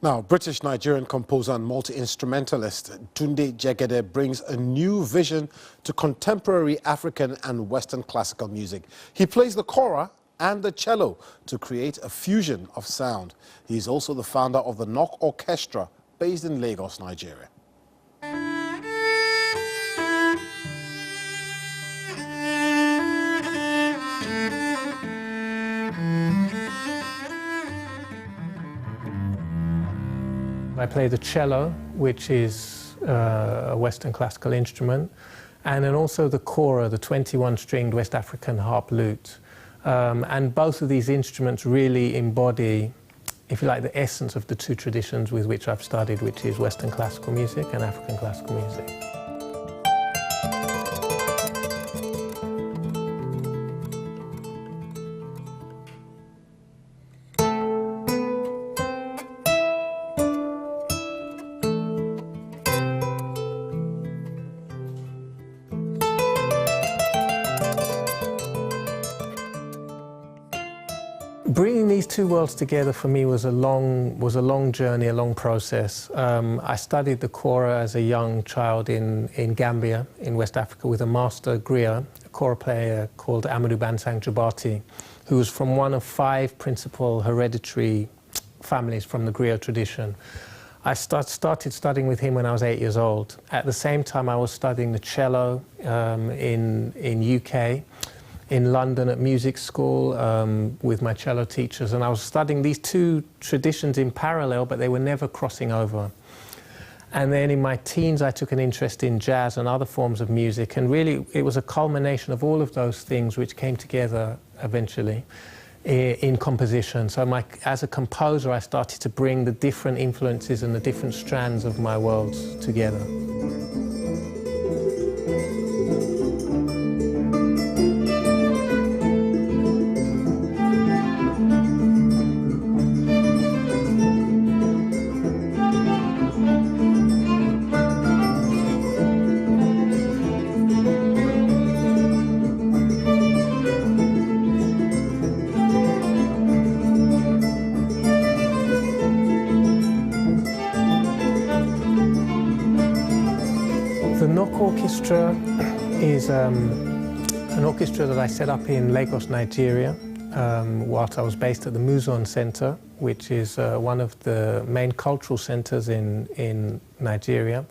Now, British-Nigerian composer and multi-instrumentalist Tunde Jegede brings a new vision to contemporary African and Western classical music. He plays the kora and the cello to create a fusion of sound. He is also the founder of the NOK Orchestra, based in Lagos, Nigeria. I play the cello, which is a Western classical instrument, and then also the kora, the 21-stringed West African harp lute. And both of these instruments really embody, if you like, the essence of the two traditions with which I've studied, which is Western classical music and African classical music. Bringing these two worlds together for me was a long journey, a long process. I studied the kora as a young child in Gambia, in West Africa, with a master griot, a kora player called Amadou Bansang Jabati, who was from one of 5 principal hereditary families from the griot tradition. I started studying with him when I was 8 years old. At the same time, I was studying the cello in UK. In London at music school with my cello teachers, and I was studying these two traditions in parallel, but they were never crossing over. And then in my teens I took an interest in jazz and other forms of music, and really it was a culmination of all of those things which came together eventually in composition. So as a composer I started to bring the different influences and the different strands of my worlds together. The NOK Orchestra is an orchestra that I set up in Lagos, Nigeria, whilst I was based at the Muzon Center, which is one of the main cultural centers in Nigeria.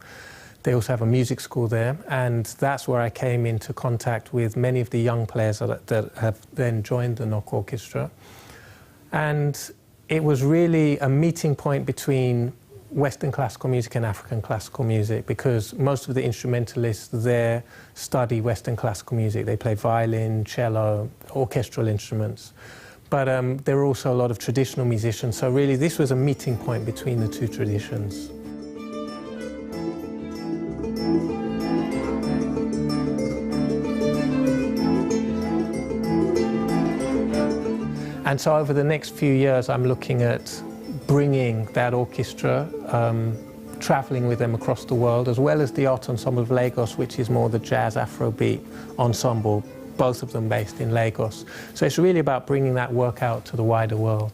They also have a music school there, and that's where I came into contact with many of the young players that have then joined the NOK Orchestra. And it was really a meeting point between Western classical music and African classical music, because most of the instrumentalists there study Western classical music. They play violin, cello, orchestral instruments. But there are also a lot of traditional musicians, so really this was a meeting point between the two traditions. And so over the next few years I'm looking at bringing that orchestra, traveling with them across the world, as well as the Art Ensemble of Lagos, which is more the jazz Afrobeat ensemble, both of them based in Lagos. So it's really about bringing that work out to the wider world.